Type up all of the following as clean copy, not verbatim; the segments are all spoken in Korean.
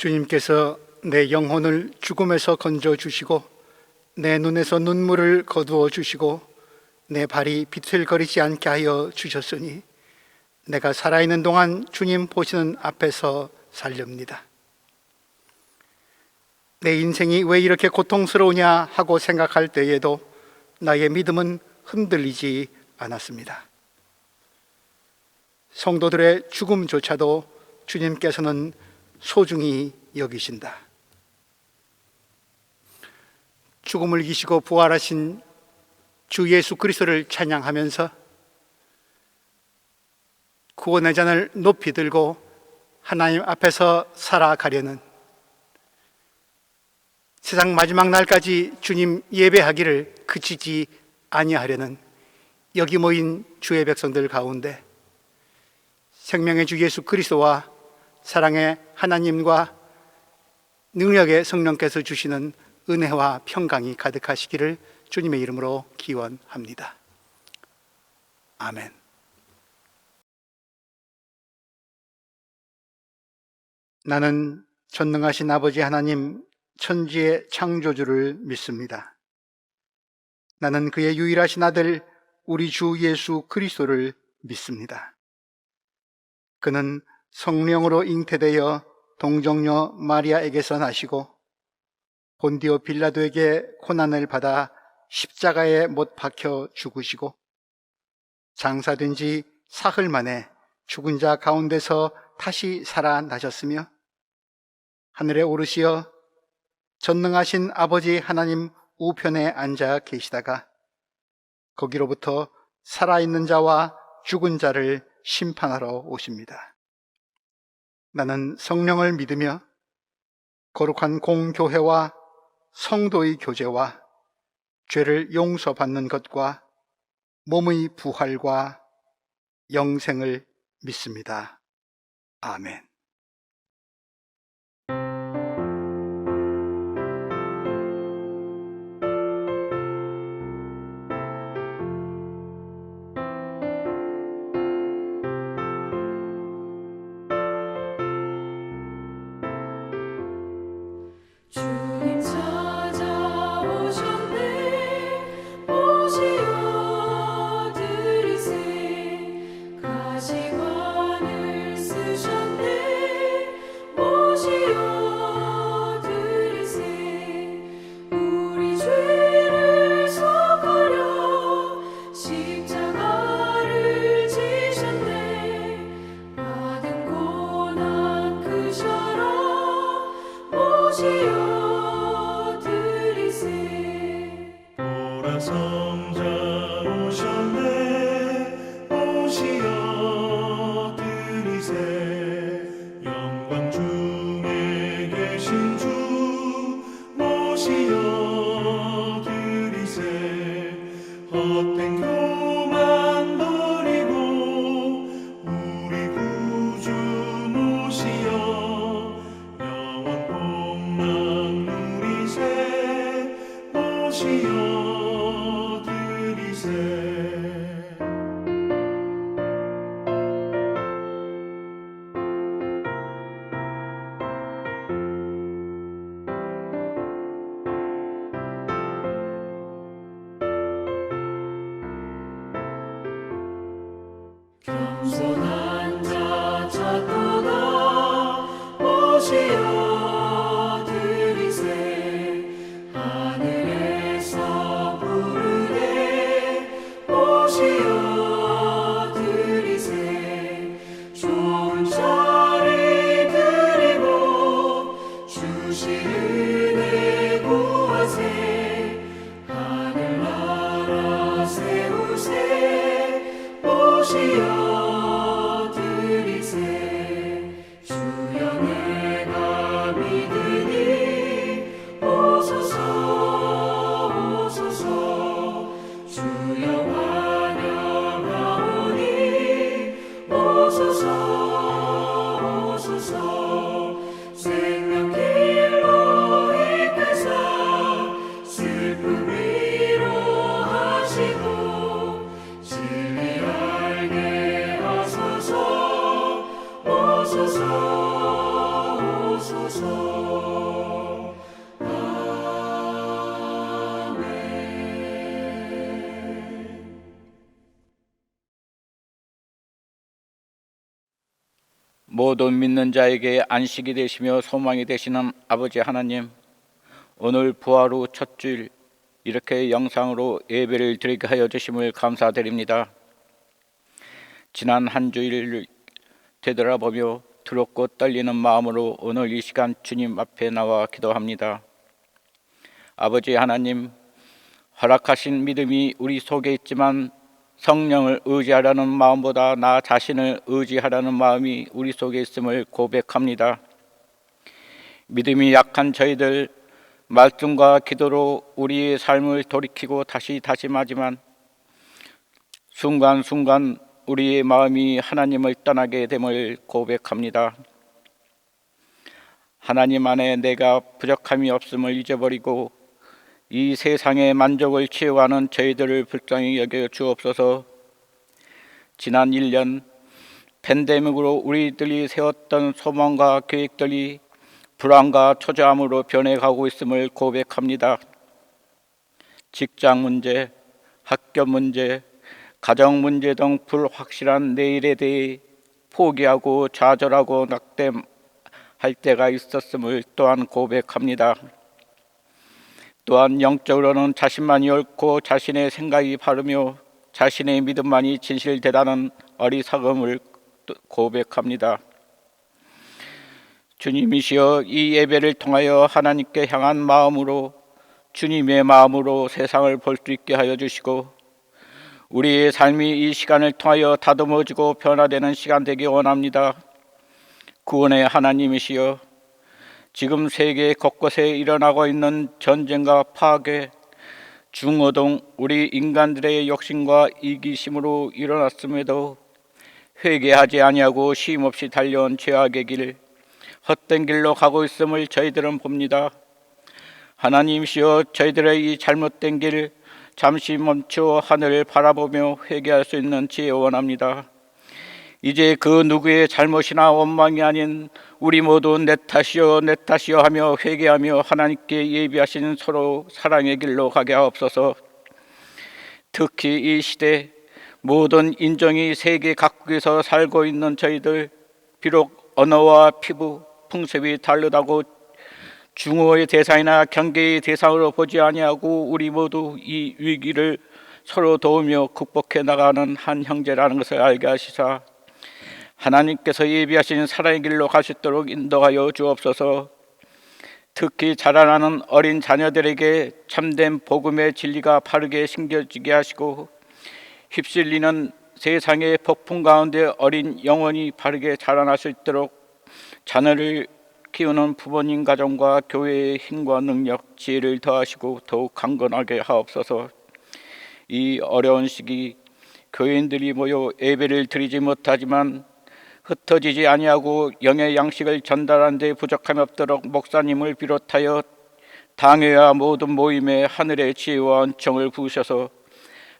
주님께서 내 영혼을 죽음에서 건져 주시고 내 눈에서 눈물을 거두어 주시고 내 발이 비틀거리지 않게 하여 주셨으니 내가 살아있는 동안 주님 보시는 앞에서 살렵니다. 내 인생이 왜 이렇게 고통스러우냐 하고 생각할 때에도 나의 믿음은 흔들리지 않았습니다. 성도들의 죽음조차도 주님께서는 소중히 여기신다. 죽음을 이기시고 부활하신 주 예수 그리스도를 찬양하면서 구원의 잔을 높이 들고 하나님 앞에서 살아가려는, 세상 마지막 날까지 주님 예배하기를 그치지 아니하려는 여기 모인 주의 백성들 가운데 생명의 주 예수 그리스도와 사랑의 하나님과 능력의 성령께서 주시는 은혜와 평강이 가득하시기를 주님의 이름으로 기원합니다. 아멘. 나는 전능하신 아버지 하나님, 천지의 창조주를 믿습니다. 나는 그의 유일하신 아들 우리 주 예수 그리스도를 믿습니다. 그는 성령으로 잉태되어 동정녀 마리아에게서 나시고 본디오 빌라도에게 고난을 받아 십자가에 못 박혀 죽으시고 장사된 지 사흘 만에 죽은 자 가운데서 다시 살아나셨으며 하늘에 오르시어 전능하신 아버지 하나님 우편에 앉아 계시다가 거기로부터 살아있는 자와 죽은 자를 심판하러 오십니다. 나는 성령을 믿으며 거룩한 공교회와 성도의 교제와 죄를 용서받는 것과 몸의 부활과 영생을 믿습니다. 아멘. 주님 찾아오셨네. 오시어 들이세. 가시관을 쓰셨네. 오시어 들이세. 우리 죄를 속하려 십자가를 지셨네. 받은 고난 크셔라. 오시어 성자 오셨네. 오시어 들이세. 영광 중에 계신 주 오시어 들이세. 헛된 교만 버리고 우리 구주 모시어 영원 복락 누리세. 오시어 겸손한 자 찾도다. 오시어 들이세. 하늘에서 모든 믿는 자에게 안식이 되시며 소망이 되시는 아버지 하나님, 오늘 부활 후 첫 주일 이렇게 영상으로 예배를 드리게 하여 주심을 감사드립니다. 지난 한 주일을 되돌아보며 두렵고 떨리는 마음으로 오늘 이 시간 주님 앞에 나와 기도합니다. 아버지 하나님, 허락하신 믿음이 우리 속에 있지만 성령을 의지하려는 마음보다 나 자신을 의지하려는 마음이 우리 속에 있음을 고백합니다. 믿음이 약한 저희들, 말씀과 기도로 우리의 삶을 돌이키고 다시 다짐하지만 순간순간 우리의 마음이 하나님을 떠나게 됨을 고백합니다. 하나님 안에 내가 부족함이 없음을 잊어버리고 이 세상의 만족을 취해가는 저희들을 불쌍히 여겨 주옵소서. 지난 1년 팬데믹으로 우리들이 세웠던 소망과 계획들이 불안과 초조함으로 변해가고 있음을 고백합니다. 직장 문제, 학교 문제, 가정 문제 등 불확실한 내일에 대해 포기하고 좌절하고 낙담할 때가 있었음을 또한 고백합니다. 또한 영적으로는 자신만이 옳고 자신의 생각이 바르며 자신의 믿음만이 진실되다는 어리석음을 고백합니다. 주님이시여, 이 예배를 통하여 하나님께 향한 마음으로, 주님의 마음으로 세상을 볼 수 있게 하여 주시고 우리의 삶이 이 시간을 통하여 다듬어지고 변화되는 시간 되기 원합니다. 구원의 하나님이시여, 지금 세계 곳곳에 일어나고 있는 전쟁과 파괴, 중어동 우리 인간들의 욕심과 이기심으로 일어났음에도 회개하지 아니하고 쉼없이 달려온 죄악의 길, 헛된 길로 가고 있음을 저희들은 봅니다. 하나님이시여, 저희들의 이 잘못된 길 잠시 멈추어 하늘을 바라보며 회개할 수 있는 지혜 원합니다. 이제 그 누구의 잘못이나 원망이 아닌 우리 모두 내 탓이여 내 탓이여 하며 회개하며 하나님께 예비하신 서로 사랑의 길로 가게 하옵소서. 특히 이 시대 모든 인종이 세계 각국에서 살고 있는 저희들, 비록 언어와 피부, 풍습이 다르다고 중어의 대상이나 경계의 대상으로 보지 아니하고 우리 모두 이 위기를 서로 도우며 극복해 나가는 한 형제라는 것을 알게 하시사 하나님께서 예비하신 사랑의 길로 갈 수 있도록 인도하여 주옵소서. 특히 자라나는 어린 자녀들에게 참된 복음의 진리가 바르게 심겨지게 하시고 휩쓸리는 세상의 폭풍 가운데 어린 영혼이 바르게 자라날 수 있도록 자녀를 키우는 부모님 가정과 교회의 힘과 능력, 지혜를 더하시고 더욱 강건하게 하옵소서. 이 어려운 시기 교인들이 모여 예배를 드리지 못하지만 흩어지지 아니하고 영의 양식을 전달하는 데 부족함이 없도록 목사님을 비롯하여 당회와 모든 모임에 하늘의 지혜와 은총을 부으셔서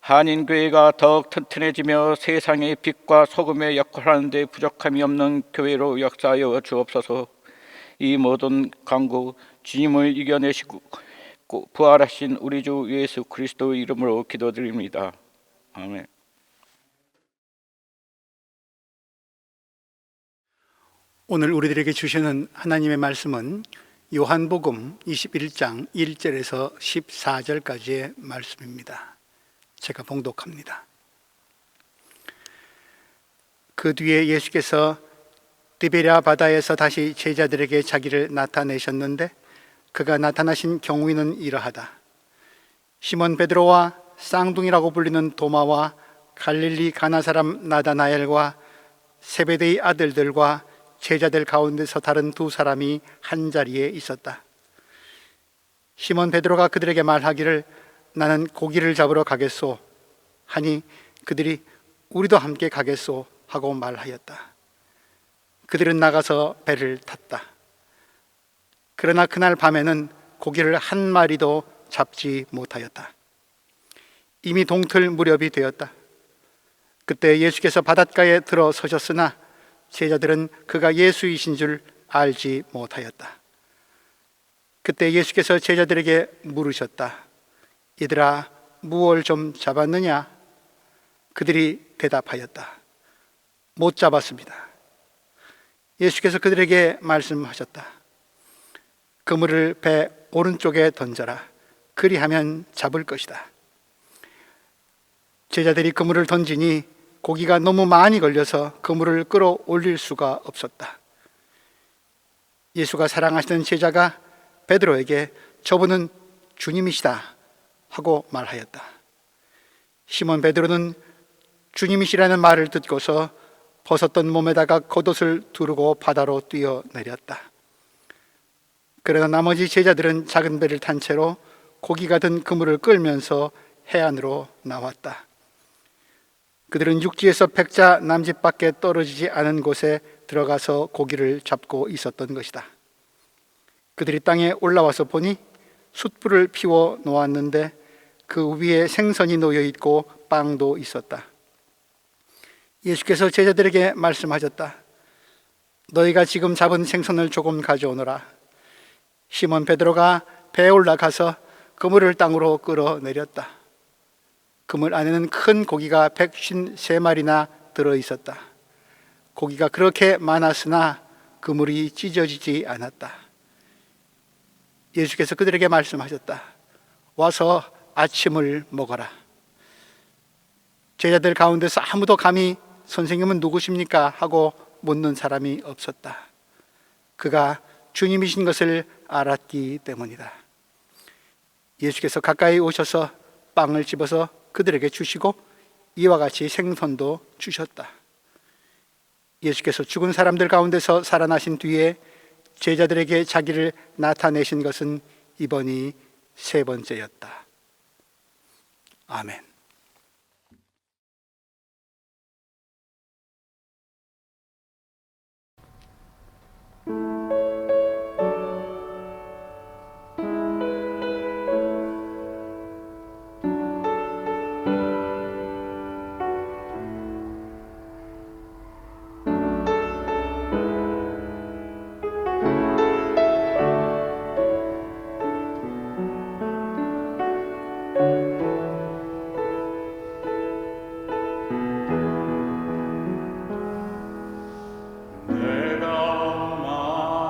한인교회가 더욱 튼튼해지며 세상의 빛과 소금의 역할을 하는 데 부족함이 없는 교회로 역사하여 주옵소서. 이 모든 간구 주님을 이겨내시고 부활하신 우리 주 예수 그리스도의 이름으로 기도드립니다. 아멘. 오늘 우리들에게 주시는 하나님의 말씀은 요한복음 21장 1절에서 14절까지의 말씀입니다. 제가 봉독합니다. 그 뒤에 예수께서 디베랴 바다에서 다시 제자들에게 자기를 나타내셨는데 그가 나타나신 경우에는 이러하다. 시몬 베드로와 쌍둥이라고 불리는 도마와 갈릴리 가나 사람 나다나엘과 세베데의 아들들과 제자들 가운데서 다른 두 사람이 한자리에 있었다. 시몬 베드로가 그들에게 말하기를 나는 고기를 잡으러 가겠소 하니 그들이 우리도 함께 가겠소 하고 말하였다. 그들은 나가서 배를 탔다. 그러나 그날 밤에는 고기를 한 마리도 잡지 못하였다. 이미 동틀 무렵이 되었다. 그때 예수께서 바닷가에 들어서셨으나 제자들은 그가 예수이신 줄 알지 못하였다. 그때 예수께서 제자들에게 물으셨다. 얘들아, 무얼 좀 잡았느냐? 그들이 대답하였다. 못 잡았습니다. 예수께서 그들에게 말씀하셨다. 그물을 배 오른쪽에 던져라. 그리하면 잡을 것이다. 제자들이 그물을 던지니 고기가 너무 많이 걸려서 그물을 끌어올릴 수가 없었다. 예수가 사랑하시는 제자가 베드로에게 저분은 주님이시다 하고 말하였다. 시몬 베드로는 주님이시라는 말을 듣고서 벗었던 몸에다가 겉옷을 두르고 바다로 뛰어내렸다. 그러나 나머지 제자들은 작은 배를 탄 채로 고기가 든 그물을 끌면서 해안으로 나왔다. 그들은 육지에서 백자 남짓밖에 떨어지지 않은 곳에 들어가서 고기를 잡고 있었던 것이다. 그들이 땅에 올라와서 보니 숯불을 피워 놓았는데 그 위에 생선이 놓여 있고 빵도 있었다. 예수께서 제자들에게 말씀하셨다. 너희가 지금 잡은 생선을 조금 가져오너라. 시몬 베드로가 배에 올라가서 그물을 땅으로 끌어내렸다. 그물 안에는 큰 고기가 153마리나 들어있었다. 고기가 그렇게 많았으나 그물이 찢어지지 않았다. 예수께서 그들에게 말씀하셨다. 와서 아침을 먹어라. 제자들 가운데서 아무도 감히 선생님은 누구십니까? 하고 묻는 사람이 없었다. 그가 주님이신 것을 알았기 때문이다. 예수께서 가까이 오셔서 빵을 집어서 그들에게 주시고 이와 같이 생선도 주셨다. 예수께서 죽은 사람들 가운데서 살아나신 뒤에 제자들에게 자기를 나타내신 것은 이번이 세 번째였다. 아멘. 내가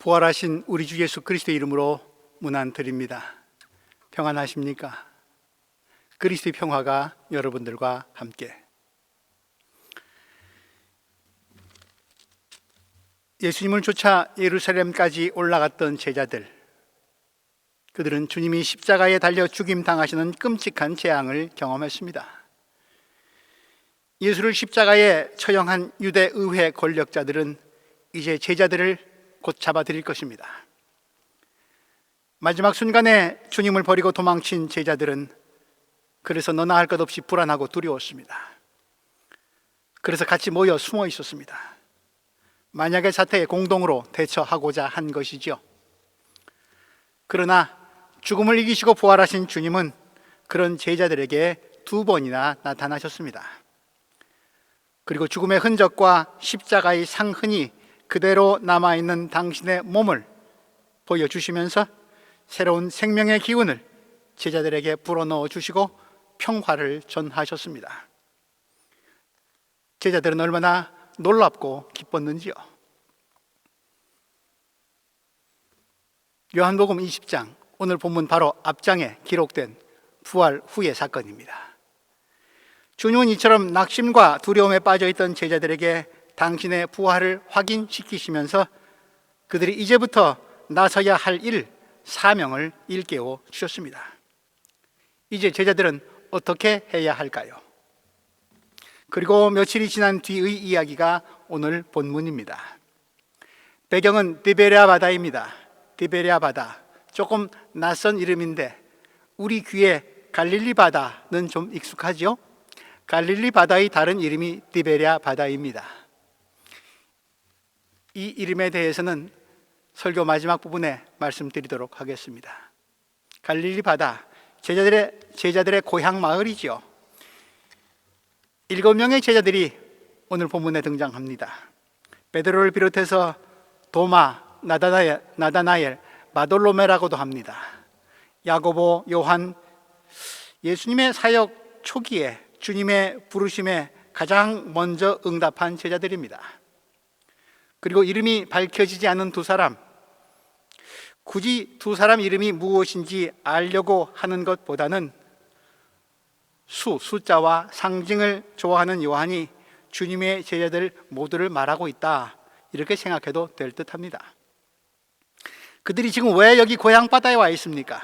부활하신 우리 주 예수 그리스도의 이름으로 문안드립니다. 평안하십니까? 그리스도의 평화가 여러분들과 함께. 예수님을 쫓아 예루살렘까지 올라갔던 제자들, 그들은 주님이 십자가에 달려 죽임 당하시는 끔찍한 재앙을 경험했습니다. 예수를 십자가에 처형한 유대 의회 권력자들은 이제 제자들을 곧 잡아들일 것입니다. 마지막 순간에 주님을 버리고 도망친 제자들은 그래서 너나 할 것 없이 불안하고 두려웠습니다. 그래서 같이 모여 숨어 있었습니다. 만약의 사태에 공동으로 대처하고자 한 것이죠. 그러나 죽음을 이기시고 부활하신 주님은 그런 제자들에게 2번이나 나타나셨습니다. 그리고 죽음의 흔적과 십자가의 상흔이 그대로 남아있는 당신의 몸을 보여주시면서 새로운 생명의 기운을 제자들에게 불어넣어 주시고 평화를 전하셨습니다. 제자들은 얼마나 놀랍고 기뻤는지요. 요한복음 20장, 오늘 본문 바로 앞장에 기록된 부활 후의 사건입니다. 주님은 이처럼 낙심과 두려움에 빠져있던 제자들에게 당신의 부활을 확인시키시면서 그들이 이제부터 나서야 할 일, 사명을 일깨워 주셨습니다. 이제 제자들은 어떻게 해야 할까요? 그리고 며칠이 지난 뒤의 이야기가 오늘 본문입니다. 배경은 디베랴 바다입니다. 디베랴 바다, 조금 낯선 이름인데 우리 귀에 갈릴리 바다는 좀 익숙하죠? 갈릴리 바다의 다른 이름이 디베랴 바다입니다. 이 이름에 대해서는 설교 마지막 부분에 말씀드리도록 하겠습니다. 갈릴리 바다, 제자들의 고향 마을이죠. 7명의 제자들이 오늘 본문에 등장합니다. 베드로를 비롯해서 도마, 나다나엘, 바돌로메라고도 합니다. 야고보, 요한, 예수님의 사역 초기에 주님의 부르심에 가장 먼저 응답한 제자들입니다. 그리고 이름이 밝혀지지 않은 2사람, 굳이 2사람 이름이 무엇인지 알려고 하는 것보다는 숫자와 상징을 좋아하는 요한이 주님의 제자들 모두를 말하고 있다, 이렇게 생각해도 될 듯합니다. 그들이 지금 왜 여기 고향 바다에 와 있습니까?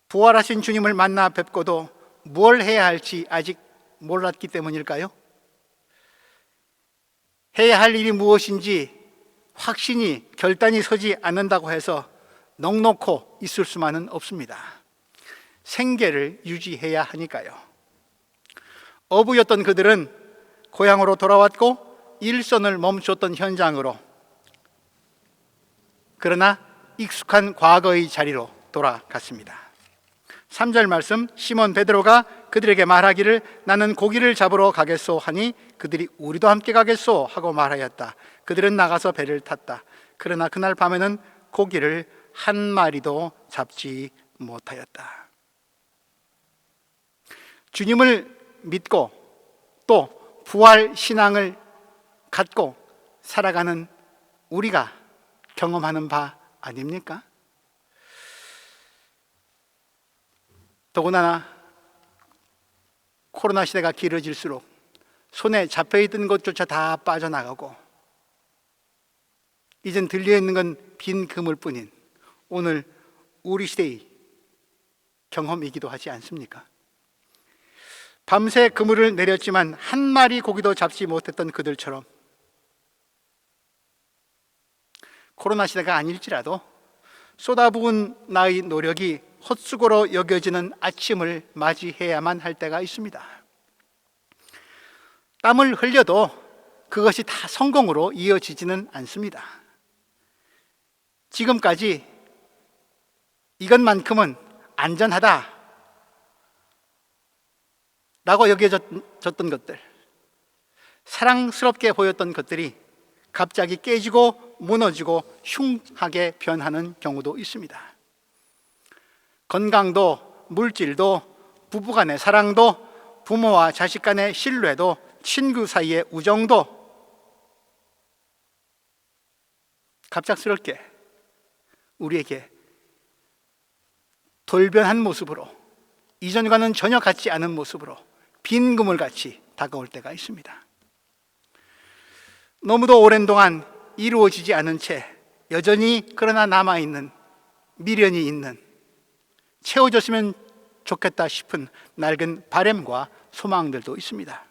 부활하신 주님을 만나 뵙고도 뭘 해야 할지 아직 몰랐기 때문일까요? 해야 할 일이 무엇인지 확신이, 결단이 서지 않는다고 해서 넋놓고 있을 수만은 없습니다. 생계를 유지해야 하니까요. 어부였던 그들은 고향으로 돌아왔고 일선을 멈췄던 현장으로, 그러나 익숙한 과거의 자리로 돌아갔습니다. 3절 말씀, 시몬 베드로가 그들에게 말하기를 나는 고기를 잡으러 가겠소 하니 그들이 우리도 함께 가겠소 하고 말하였다. 그들은 나가서 배를 탔다. 그러나 그날 밤에는 고기를 한 마리도 잡지 못하였다. 주님을 믿고 또 부활 신앙을 갖고 살아가는 우리가 경험하는 바 아닙니까? 더구나 코로나 시대가 길어질수록 손에 잡혀있던 것조차 다 빠져나가고 이젠 들려있는 건 빈 그물뿐인 오늘 우리 시대의 경험이기도 하지 않습니까? 밤새 그물을 내렸지만 한 마리 고기도 잡지 못했던 그들처럼 코로나 시대가 아닐지라도 쏟아부은 나의 노력이 헛수고로 여겨지는 아침을 맞이해야만 할 때가 있습니다. 땀을 흘려도 그것이 다 성공으로 이어지지는 않습니다. 지금까지 이것만큼은 안전하다 라고 여겨졌던 것들, 사랑스럽게 보였던 것들이 갑자기 깨지고 무너지고 흉하게 변하는 경우도 있습니다. 건강도, 물질도, 부부간의 사랑도, 부모와 자식 간의 신뢰도, 친구 사이의 우정도 갑작스럽게 우리에게 돌변한 모습으로, 이전과는 전혀 같지 않은 모습으로 빈 그물같이 다가올 때가 있습니다. 너무도 오랜 동안 이루어지지 않은 채 여전히 그러나 남아있는, 미련이 있는, 채워졌으면 좋겠다 싶은 낡은 바램과 소망들도 있습니다.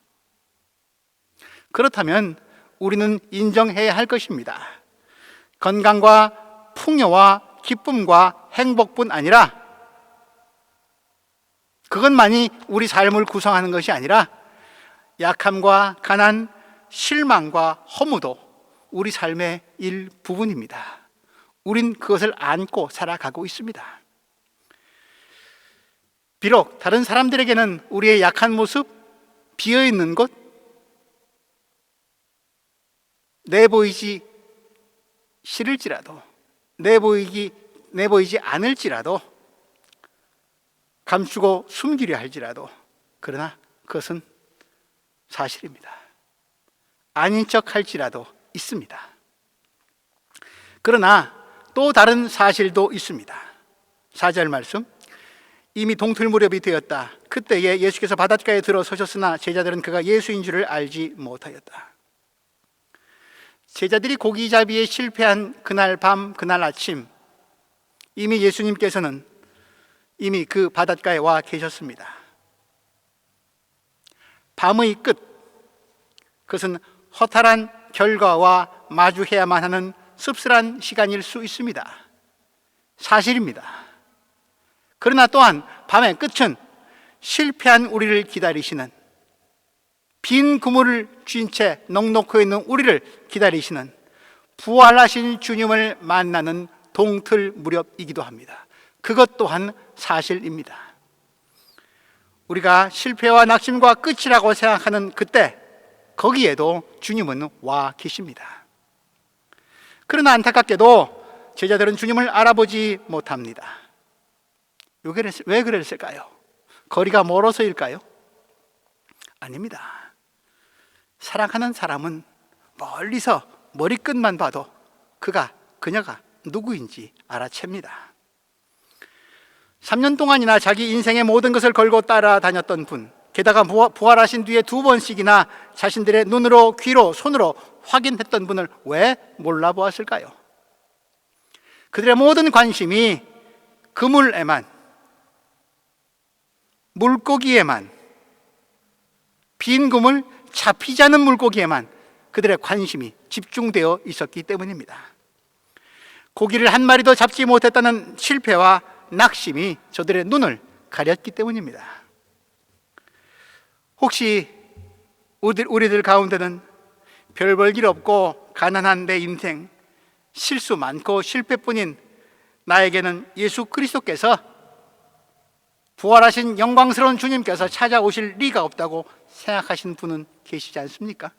그렇다면 우리는 인정해야 할 것입니다. 건강과 풍요와 기쁨과 행복뿐 아니라, 그것만이 우리 삶을 구성하는 것이 아니라 약함과 가난, 실망과 허무도 우리 삶의 일부분입니다. 우린 그것을 안고 살아가고 있습니다. 비록 다른 사람들에게는 우리의 약한 모습, 비어있는 곳, 내보이지 싫을지라도, 내보이지 않을지라도, 감추고 숨기려 할지라도, 그러나 그것은 사실입니다. 아닌 척 할지라도 있습니다. 그러나 또 다른 사실도 있습니다. 4절 말씀, 이미 동틀 무렵이 되었다. 그때에 예수께서 바닷가에 들어서셨으나 제자들은 그가 예수인 줄을 알지 못하였다. 제자들이 고기잡이에 실패한 그날 밤, 그날 아침, 이미 예수님께서는 이미 그 바닷가에 와 계셨습니다. 밤의 끝, 그것은 허탈한 결과와 마주해야만 하는 씁쓸한 시간일 수 있습니다. 사실입니다. 그러나 또한 밤의 끝은 실패한 우리를 기다리시는, 빈 그물을 쥔 채 넉넉히 있는 우리를 기다리시는 부활하신 주님을 만나는 동틀 무렵이기도 합니다. 그것 또한 사실입니다. 우리가 실패와 낙심과 끝이라고 생각하는 그때, 거기에도 주님은 와 계십니다. 그러나 안타깝게도 제자들은 주님을 알아보지 못합니다. 왜 그랬을까요? 거리가 멀어서일까요? 아닙니다. 사랑하는 사람은 멀리서 머리끝만 봐도 그녀가 누구인지 알아챕니다. 3년 동안이나 자기 인생의 모든 것을 걸고 따라다녔던 분, 게다가 부활하신 뒤에 2번씩이나 자신들의 눈으로, 귀로, 손으로 확인했던 분을 왜 몰라보았을까요? 그들의 모든 관심이 그물에만, 물고기에만, 빈 그물, 잡히지 않은 물고기에만 그들의 관심이 집중되어 있었기 때문입니다. 고기를 한 마리도 잡지 못했다는 실패와 낙심이 저들의 눈을 가렸기 때문입니다. 혹시 우리들 가운데는 별 볼 일 없고 가난한 내 인생, 실수 많고 실패뿐인 나에게는 예수 그리스도께서, 부활하신 영광스러운 주님께서 찾아오실 리가 없다고 생각하신 분은 계시지 않습니까?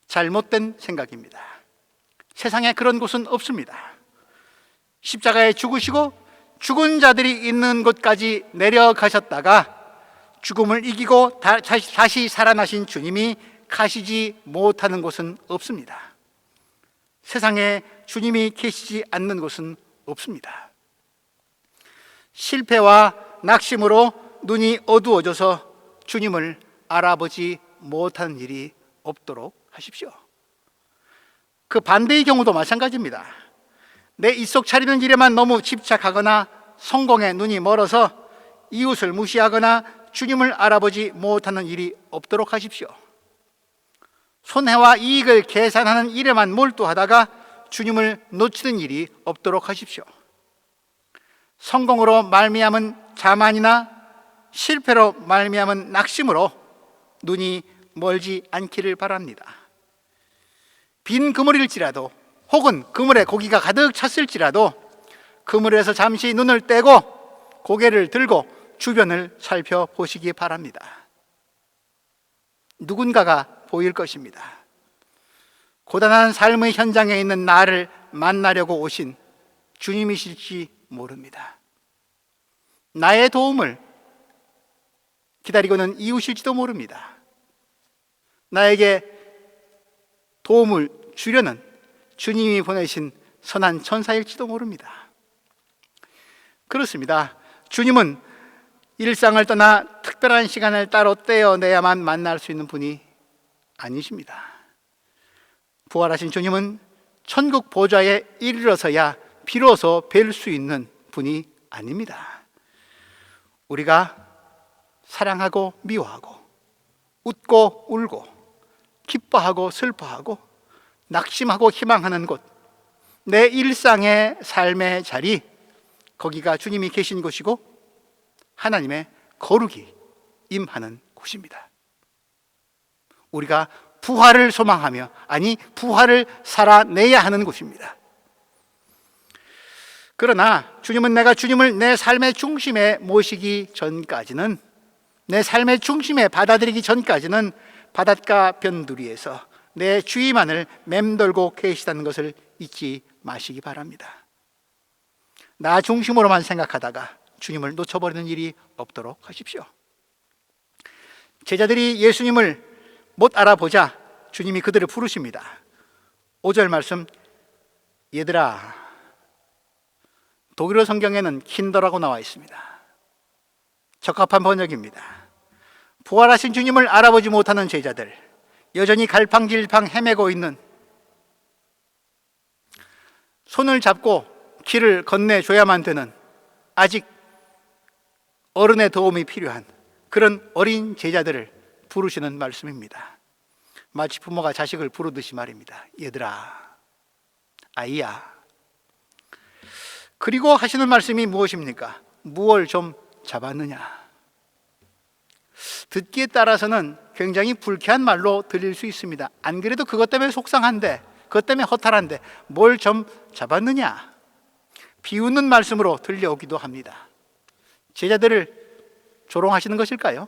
잘못된 생각입니다. 세상에 그런 곳은 없습니다. 십자가에 죽으시고 죽은 자들이 있는 곳까지 내려가셨다가 죽음을 이기고 다시 살아나신 주님이 가시지 못하는 곳은 없습니다. 세상에 주님이 계시지 않는 곳은 없습니다. 실패와 낙심으로 눈이 어두워져서 주님을 알아보지 못하는 일이 없도록 하십시오. 그 반대의 경우도 마찬가지입니다. 내 입속 차리는 일에만 너무 집착하거나 성공에 눈이 멀어서 이웃을 무시하거나 주님을 알아보지 못하는 일이 없도록 하십시오. 손해와 이익을 계산하는 일에만 몰두하다가 주님을 놓치는 일이 없도록 하십시오. 성공으로 말미암은 자만이나 실패로 말미암은 낙심으로 눈이 멀지 않기를 바랍니다. 빈 그물일지라도, 혹은 그물에 고기가 가득 찼을지라도 그물에서 잠시 눈을 떼고 고개를 들고 주변을 살펴보시기 바랍니다. 누군가가 보일 것입니다. 고단한 삶의 현장에 있는 나를 만나려고 오신 주님이실지 모릅니다. 나의 도움을 기다리고는 이웃일지도 모릅니다. 나에게 도움을 주려는 주님이 보내신 선한 천사일지도 모릅니다. 그렇습니다. 주님은 일상을 떠나 특별한 시간을 따로 떼어내야만 만날 수 있는 분이 아니십니다. 부활하신 주님은 천국 보좌에 이르러서야 비로소 뵐 수 있는 분이 아닙니다. 우리가 사랑하고 미워하고 웃고 울고 기뻐하고 슬퍼하고 낙심하고 희망하는 곳, 내 일상의 삶의 자리, 거기가 주님이 계신 곳이고 하나님의 거룩이 임하는 곳입니다. 우리가 부활을 소망하며, 아니 부활을 살아내야 하는 곳입니다. 그러나 주님은 내가 주님을 내 삶의 중심에 모시기 전까지는, 내 삶의 중심에 받아들이기 전까지는 바닷가 변두리에서 내 주위만을 맴돌고 계시다는 것을 잊지 마시기 바랍니다. 나 중심으로만 생각하다가 주님을 놓쳐버리는 일이 없도록 하십시오. 제자들이 예수님을 못 알아보자 주님이 그들을 부르십니다. 5절 말씀, 얘들아, 독일어 성경에는 킨더라고 나와 있습니다. 적합한 번역입니다. 부활하신 주님을 알아보지 못하는 제자들, 여전히 갈팡질팡 헤매고 있는, 손을 잡고 길을 건네줘야만 되는, 아직 어른의 도움이 필요한 그런 어린 제자들을 부르시는 말씀입니다. 마치 부모가 자식을 부르듯이 말입니다. 얘들아, 아이야. 그리고 하시는 말씀이 무엇입니까? 무얼 좀 잡았느냐? 듣기에 따라서는 굉장히 불쾌한 말로 들릴 수 있습니다. 안 그래도 그것 때문에 속상한데, 그것 때문에 허탈한데 뭘 좀 잡았느냐? 비웃는 말씀으로 들려오기도 합니다. 제자들을 조롱하시는 것일까요?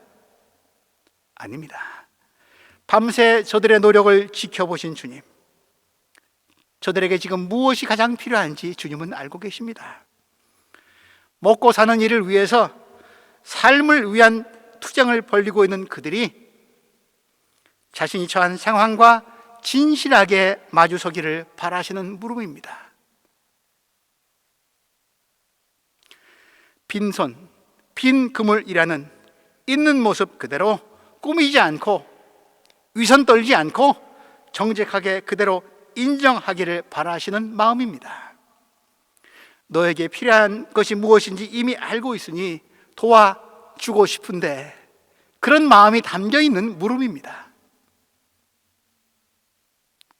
아닙니다. 밤새 저들의 노력을 지켜보신 주님, 저들에게 지금 무엇이 가장 필요한지 주님은 알고 계십니다. 먹고 사는 일을 위해서 삶을 위한 투쟁을 벌이고 있는 그들이 자신이 처한 상황과 진실하게 마주서기를 바라시는 물음입니다. 빈손, 빈 그물이라는 있는 모습 그대로 꾸미지 않고 위선 떨지 않고 정직하게 그대로 인정하기를 바라시는 마음입니다. 너에게 필요한 것이 무엇인지 이미 알고 있으니 도와주고 싶은데, 그런 마음이 담겨 있는 물음입니다.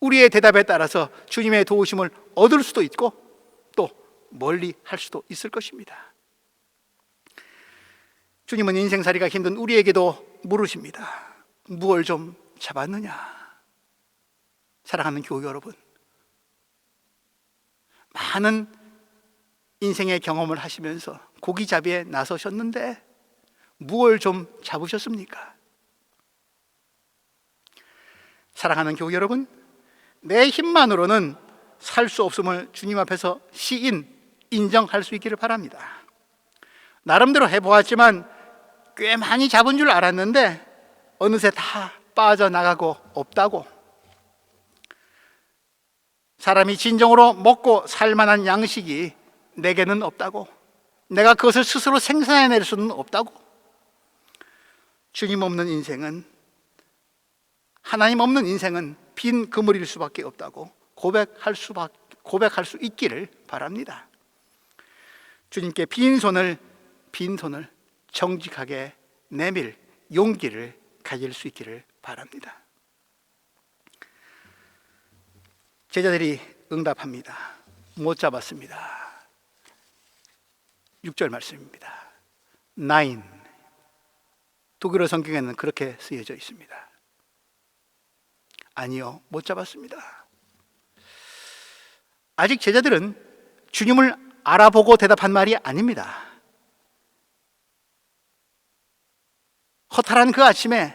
우리의 대답에 따라서 주님의 도우심을 얻을 수도 있고 또 멀리 할 수도 있을 것입니다. 주님은 인생살이가 힘든 우리에게도 물으십니다. 무얼 좀 잡았느냐? 사랑하는 교우 여러분, 많은 인생의 경험을 하시면서 고기잡이에 나서셨는데 무얼 좀 잡으셨습니까? 사랑하는 교우 여러분, 내 힘만으로는 살 수 없음을 주님 앞에서 인정할 수 있기를 바랍니다. 나름대로 해보았지만 꽤 많이 잡은 줄 알았는데 어느새 다 빠져나가고 없다고, 사람이 진정으로 먹고 살만한 양식이 내게는 없다고, 내가 그것을 스스로 생산해낼 수는 없다고, 주님 없는 인생은, 하나님 없는 인생은 빈 그물일 수밖에 없다고 고백할 수 있기를 바랍니다. 주님께 빈손을 정직하게 내밀 용기를 가질 수 있기를 바랍니다. 제자들이 응답합니다. 못 잡았습니다. 6절 말씀입니다. 9. 독일어 성경에는 그렇게 쓰여져 있습니다. 아니요, 못 잡았습니다. 아직 제자들은 주님을 알아보고 대답한 말이 아닙니다. 허탈한 그 아침에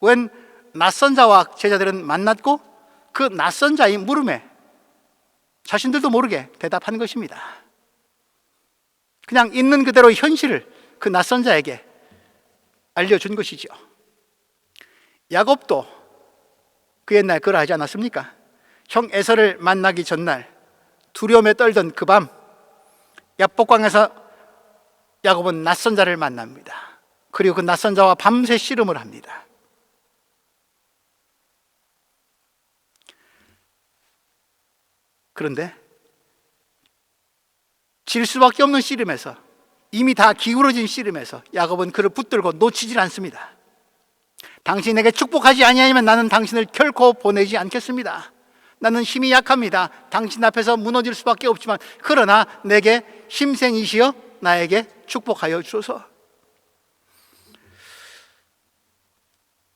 웬 낯선 자와 제자들은 만났고 그 낯선 자의 물음에 자신들도 모르게 대답한 것입니다. 그냥 있는 그대로 현실을 그 낯선 자에게 알려준 것이죠. 야곱도 그 옛날 그걸 하지 않았습니까? 형 에서를 만나기 전날 두려움에 떨던 그 밤 야복강에서 야곱은 낯선 자를 만납니다. 그리고 그 낯선 자와 밤새 씨름을 합니다. 그런데 질 수밖에 없는 씨름에서, 이미 다 기울어진 씨름에서 야곱은 그를 붙들고 놓치질 않습니다. 당신에게 축복하지 아니하면 나는 당신을 결코 보내지 않겠습니다. 나는 힘이 약합니다. 당신 앞에서 무너질 수밖에 없지만 그러나 내게 힘생이시여 나에게 축복하여 주소서.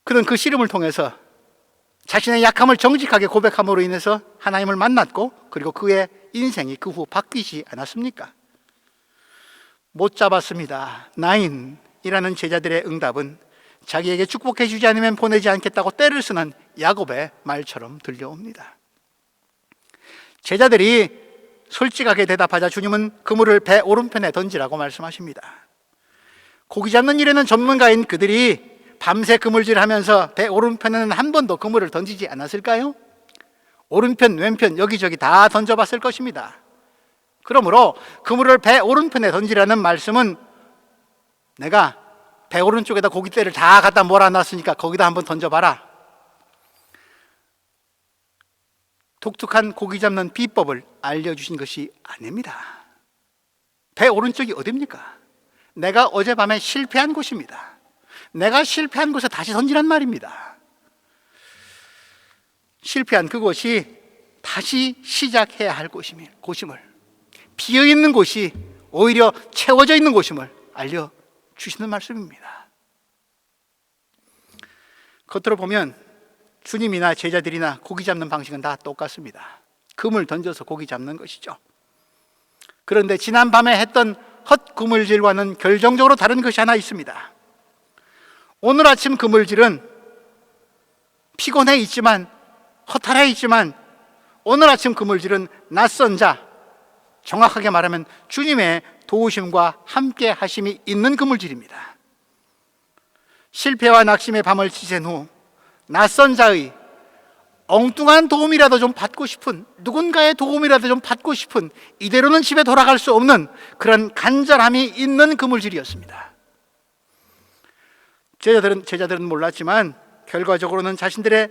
그는 그 씨름을 통해서 자신의 약함을 정직하게 고백함으로 인해서 하나님을 만났고, 그리고 그의 인생이 그 후 바뀌지 않았습니까? 못 잡았습니다. 나인이라는 제자들의 응답은 자기에게 축복해 주지 않으면 보내지 않겠다고 떼를 쓰는 야곱의 말처럼 들려옵니다. 제자들이 솔직하게 대답하자 주님은 그물을 배 오른편에 던지라고 말씀하십니다. 고기 잡는 일에는 전문가인 그들이 밤새 그물질하면서 배 오른편에는 한 번도 그물을 던지지 않았을까요? 오른편, 왼편 여기저기 다 던져봤을 것입니다. 그러므로 그물을 배 오른편에 던지라는 말씀은 내가 배 오른쪽에다 고깃대를 다 갖다 몰아놨으니까 거기다 한번 던져봐라, 독특한 고기 잡는 비법을 알려주신 것이 아닙니다. 배 오른쪽이 어딥니까? 내가 어젯밤에 실패한 곳입니다. 내가 실패한 곳에 다시 던지란 말입니다. 실패한 그곳이 다시 시작해야 할 곳임을, 비어있는 곳이 오히려 채워져 있는 곳임을 알려주시는 말씀입니다. 겉으로 보면 주님이나 제자들이나 고기 잡는 방식은 다 똑같습니다. 그물 던져서 고기 잡는 것이죠. 그런데 지난밤에 했던 헛그물질과는 결정적으로 다른 것이 하나 있습니다. 오늘 아침 그물질은 피곤해 있지만, 허탈해 있지만, 오늘 아침 그물질은 낯선 자, 정확하게 말하면 주님의 도우심과 함께 하심이 있는 그물질입니다. 실패와 낙심의 밤을 지샌 후 낯선 자의 엉뚱한 도움이라도 좀 받고 싶은, 누군가의 도움이라도 좀 받고 싶은, 이대로는 집에 돌아갈 수 없는 그런 간절함이 있는 그물질이었습니다. 제자들은 몰랐지만 결과적으로는 자신들의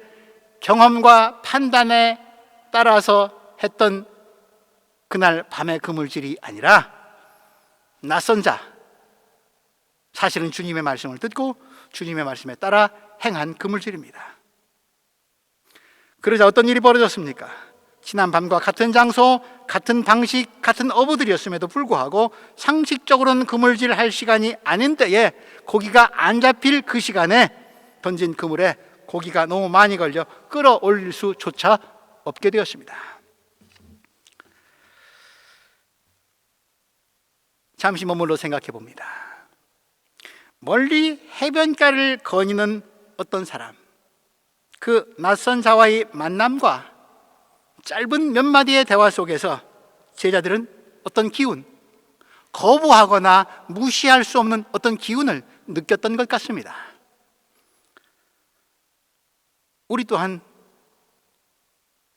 경험과 판단에 따라서 했던 그날 밤의 그물질이 아니라 낯선 자, 사실은 주님의 말씀을 듣고 주님의 말씀에 따라 행한 그물질입니다. 그러자 어떤 일이 벌어졌습니까? 지난 밤과 같은 장소, 같은 방식, 같은 어부들이었음에도 불구하고 상식적으로는 그물질 할 시간이 아닌 때에 고기가 안 잡힐 그 시간에 던진 그물에 고기가 너무 많이 걸려 끌어올릴 수조차 없게 되었습니다. 잠시 머물러 생각해 봅니다. 멀리 해변가를 거니는 어떤 사람, 그 낯선 자와의 만남과 짧은 몇 마디의 대화 속에서 제자들은 어떤 기운, 거부하거나 무시할 수 없는 어떤 기운을 느꼈던 것 같습니다. 우리 또한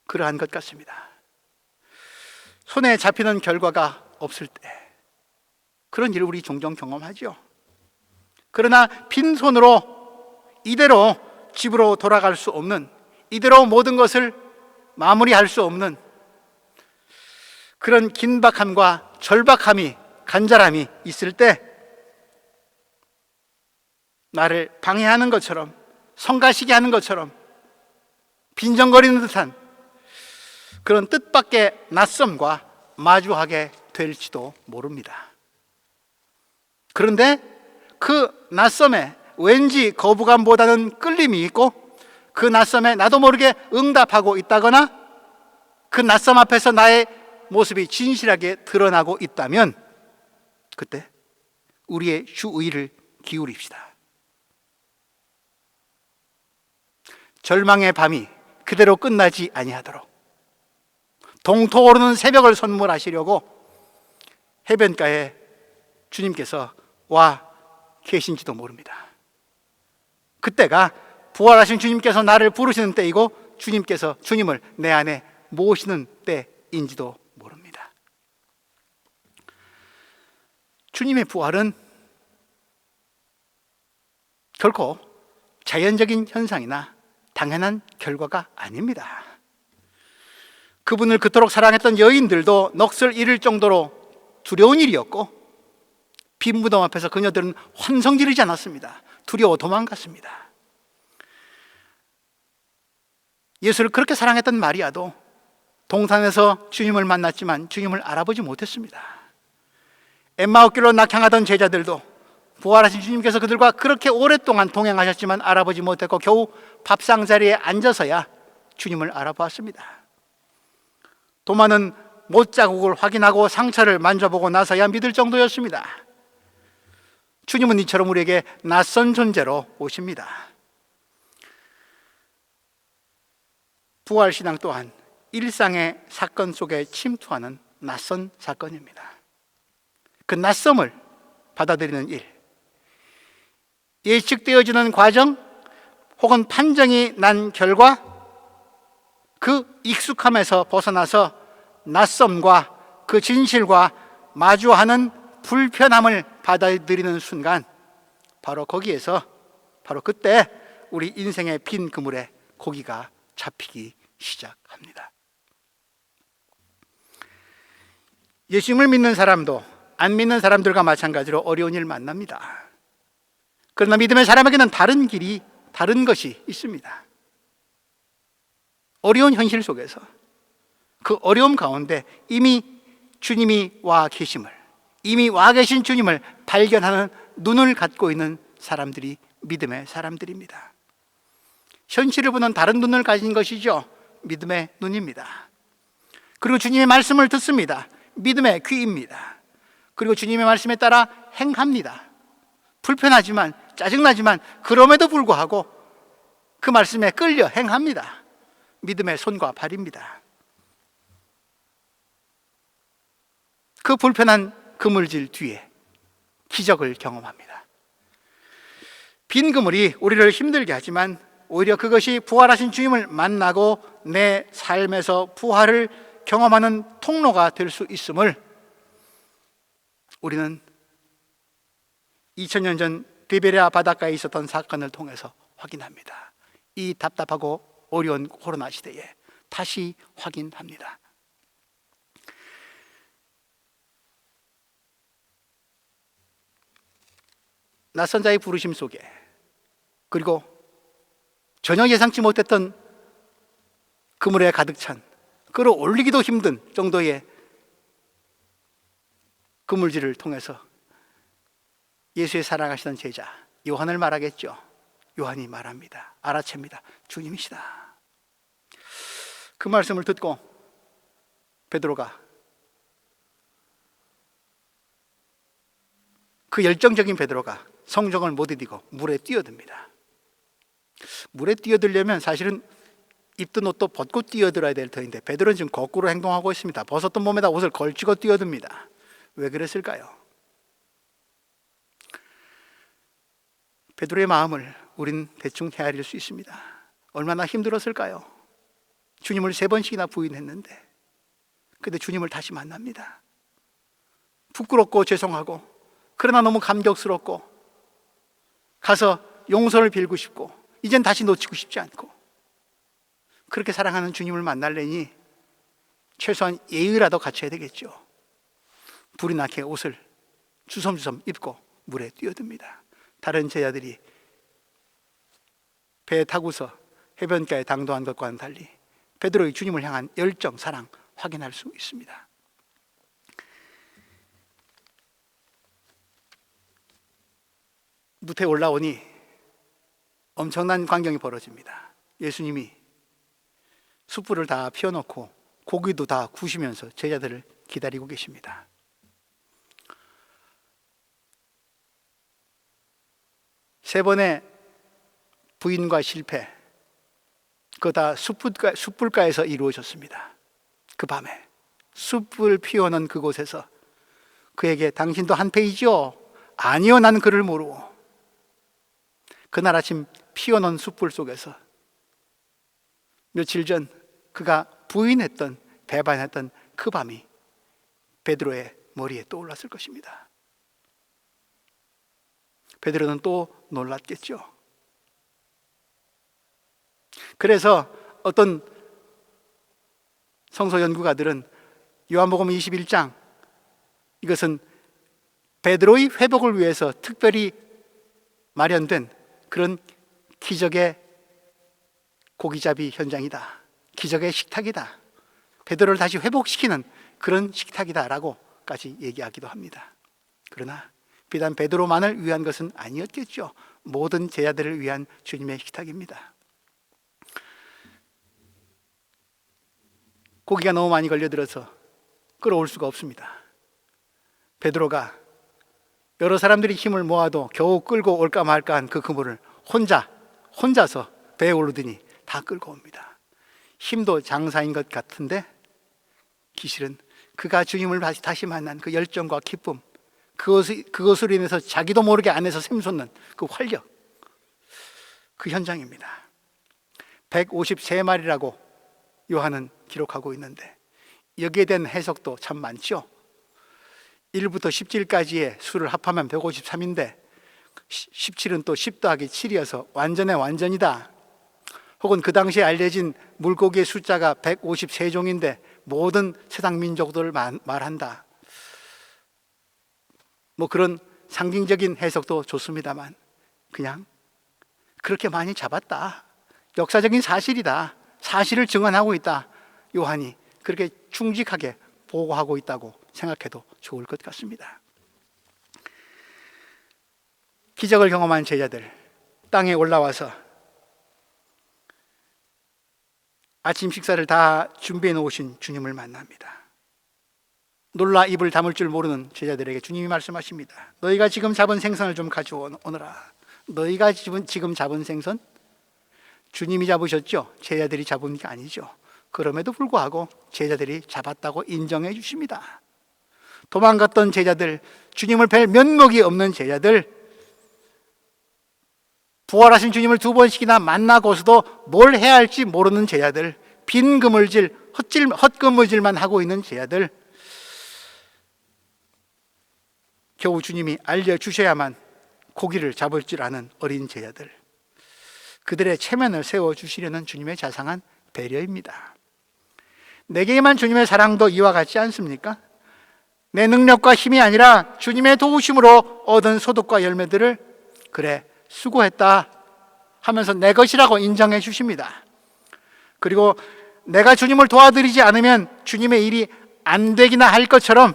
그러한 것 같습니다. 손에 잡히는 결과가 없을 때 그런 일을 우리 종종 경험하죠. 그러나 빈손으로 이대로 집으로 돌아갈 수 없는, 이대로 모든 것을 마무리할 수 없는 그런 긴박함과 절박함이, 간절함이 있을 때 나를 방해하는 것처럼, 성가시게 하는 것처럼 빈정거리는 듯한 그런 뜻밖의 낯섦과 마주하게 될지도 모릅니다. 그런데 그 낯섦에 왠지 거부감보다는 끌림이 있고, 그 낯섦에 나도 모르게 응답하고 있다거나 그 낯섦 앞에서 나의 모습이 진실하게 드러나고 있다면 그때 우리의 주의를 기울입시다. 절망의 밤이 그대로 끝나지 아니하도록 동토오르는 새벽을 선물하시려고 해변가에 주님께서 와 계신지도 모릅니다. 그때가 부활하신 주님께서 나를 부르시는 때이고 주님을 내 안에 모시는 때인지도 모릅니다. 주님의 부활은 결코 자연적인 현상이나 당연한 결과가 아닙니다. 그분을 그토록 사랑했던 여인들도 넋을 잃을 정도로 두려운 일이었고, 빈 무덤 앞에서 그녀들은 환성 지르지 않았습니다. 두려워 도망갔습니다. 예수를 그렇게 사랑했던 마리아도 동산에서 주님을 만났지만 주님을 알아보지 못했습니다. 엠마오길로 낙향하던 제자들도 부활하신 주님께서 그들과 그렇게 오랫동안 동행하셨지만 알아보지 못했고 겨우 밥상 자리에 앉아서야 주님을 알아보았습니다. 도마는 못자국을 확인하고 상처를 만져보고 나서야 믿을 정도였습니다. 주님은 이처럼 우리에게 낯선 존재로 오십니다. 부활신앙 또한 일상의 사건 속에 침투하는 낯선 사건입니다. 그 낯섦을 받아들이는 일, 예측되어지는 과정 혹은 판정이 난 결과 그 익숙함에서 벗어나서 낯섦과 그 진실과 마주하는 불편함을 받아들이는 순간, 바로 거기에서, 바로 그때 우리 인생의 빈 그물에 고기가 잡히기 시작합니다. 예수님을 믿는 사람도 안 믿는 사람들과 마찬가지로 어려운 일 만납니다. 그러나 믿음의 사람에게는 다른 길이, 다른 것이 있습니다. 어려운 현실 속에서 그 어려움 가운데 이미 주님이 와 계심을, 이미 와 계신 주님을 발견하는 눈을 갖고 있는 사람들이 믿음의 사람들입니다. 현실을 보는 다른 눈을 가진 것이죠. 믿음의 눈입니다. 그리고 주님의 말씀을 듣습니다. 믿음의 귀입니다. 그리고 주님의 말씀에 따라 행합니다. 불편하지만, 짜증나지만 그럼에도 불구하고 그 말씀에 끌려 행합니다. 믿음의 손과 발입니다. 그 불편한 그물질 뒤에 기적을 경험합니다. 빈 그물이 우리를 힘들게 하지만 오히려 그것이 부활하신 주님을 만나고 내 삶에서 부활을 경험하는 통로가 될 수 있음을 우리는 2000년 전 디베랴 바닷가에 있었던 사건을 통해서 확인합니다. 이 답답하고 어려운 코로나 시대에 다시 확인합니다. 낯선 자의 부르심 속에, 그리고 전혀 예상치 못했던 그물에 가득 찬, 끌어올리기도 힘든 정도의 그물질을 통해서 예수의 사랑하시던 제자 요한을 말하겠죠. 요한이 말합니다. 알아챕니다. 주님이시다. 그 말씀을 듣고 베드로가, 그 열정적인 베드로가 성정을 못 이기고 물에 뛰어듭니다. 물에 뛰어들려면 사실은 입던 옷도 벗고 뛰어들어야 될 터인데 베드로는 지금 거꾸로 행동하고 있습니다. 벗었던 몸에다 옷을 걸치고 뛰어듭니다. 왜 그랬을까요? 베드로의 마음을 우린 대충 헤아릴 수 있습니다. 얼마나 힘들었을까요? 주님을 3번씩이나 부인했는데, 근데 주님을 다시 만납니다. 부끄럽고 죄송하고, 그러나 너무 감격스럽고, 가서 용서를 빌고 싶고, 이젠 다시 놓치고 싶지 않고, 그렇게 사랑하는 주님을 만나려니 최소한 예의라도 갖춰야 되겠죠. 불이 나게 옷을 주섬주섬 입고 물에 뛰어듭니다. 다른 제자들이 배에 타고서 해변가에 당도한 것과는 달리 베드로의 주님을 향한 열정, 사랑 확인할 수 있습니다. 무태에 올라오니 엄청난 광경이 벌어집니다. 예수님이 숯불을 다 피워놓고 고기도 다 구우시면서 제자들을 기다리고 계십니다. 세 번의 부인과 실패, 그거 다 숯불가에서 이루어졌습니다. 그 밤에 숯불 피워놓은 그곳에서 그에게 당신도 한패이죠? 아니요, 나는 그를 모르고. 그날 아침 피워놓은 숯불 속에서 며칠 전 그가 부인했던, 배반했던 그 밤이 베드로의 머리에 떠올랐을 것입니다. 베드로는 또 놀랐겠죠. 그래서 어떤 성서 연구가들은 요한복음 21장, 이것은 베드로의 회복을 위해서 특별히 마련된 그런 기적의 고기잡이 현장이다, 기적의 식탁이다, 베드로를 다시 회복시키는 그런 식탁이다라고까지 얘기하기도 합니다. 그러나 비단 베드로만을 위한 것은 아니었겠죠. 모든 제자들을 위한 주님의 식탁입니다. 고기가 너무 많이 걸려들어서 끌어올 수가 없습니다. 베드로가 여러 사람들이 힘을 모아도 겨우 끌고 올까 말까한 그 그물을 혼자서 배에 오르더니 다 끌고 옵니다. 힘도 장사인 것 같은데 기실은 그가 주님을 다시 만난 그 열정과 기쁨, 그것으로 인해서 자기도 모르게 안에서 샘솟는 그 활력, 그 현장입니다. 153마리라고 요한은 기록하고 있는데 여기에 대한 해석도 참 많죠. 1부터 17까지의 수를 합하면 153인데 17은 또 10 더하기 7이어서 완전의 완전이다. 혹은 그 당시에 알려진 물고기의 숫자가 153종인데 모든 세상 민족들을 말한다. 뭐 그런 상징적인 해석도 좋습니다만 그냥 그렇게 많이 잡았다, 역사적인 사실이다, 사실을 증언하고 있다, 요한이 그렇게 충직하게 보고하고 있다고 생각해도 좋을 것 같습니다. 기적을 경험한 제자들, 땅에 올라와서 아침 식사를 다 준비해 놓으신 주님을 만납니다. 놀라 입을 다물 줄 모르는 제자들에게 주님이 말씀하십니다. 너희가 지금 잡은 생선을 좀 가져오너라. 너희가 지금 잡은 생선? 주님이 잡으셨죠? 제자들이 잡은 게 아니죠. 그럼에도 불구하고 제자들이 잡았다고 인정해 주십니다. 도망갔던 제자들, 주님을 뵐 면목이 없는 제자들, 부활하신 주님을 2번씩이나 만나고서도 뭘 해야 할지 모르는 제자들, 빈 그물질, 헛그물질만 하고 있는 제자들, 겨우 주님이 알려주셔야만 고기를 잡을 줄 아는 어린 제자들, 그들의 체면을 세워주시려는 주님의 자상한 배려입니다. 내게만 주님의 사랑도 이와 같지 않습니까? 내 능력과 힘이 아니라 주님의 도우심으로 얻은 소득과 열매들을 그래 수고했다 하면서 내 것이라고 인정해 주십니다. 그리고 내가 주님을 도와드리지 않으면 주님의 일이 안 되기나 할 것처럼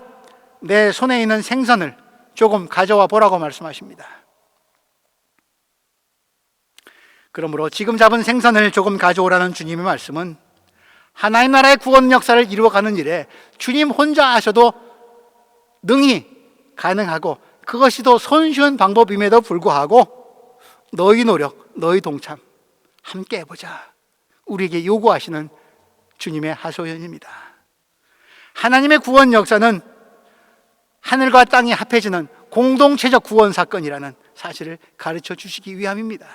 내 손에 있는 생선을 조금 가져와 보라고 말씀하십니다. 그러므로 지금 잡은 생선을 조금 가져오라는 주님의 말씀은 하나님 나라의 구원 역사를 이루어가는 일에 주님 혼자 하셔도 능히 가능하고 그것이 더 손쉬운 방법임에도 불구하고 너희 노력, 너희 동참 함께 해보자, 우리에게 요구하시는 주님의 하소연입니다. 하나님의 구원 역사는 하늘과 땅이 합해지는 공동체적 구원 사건이라는 사실을 가르쳐 주시기 위함입니다.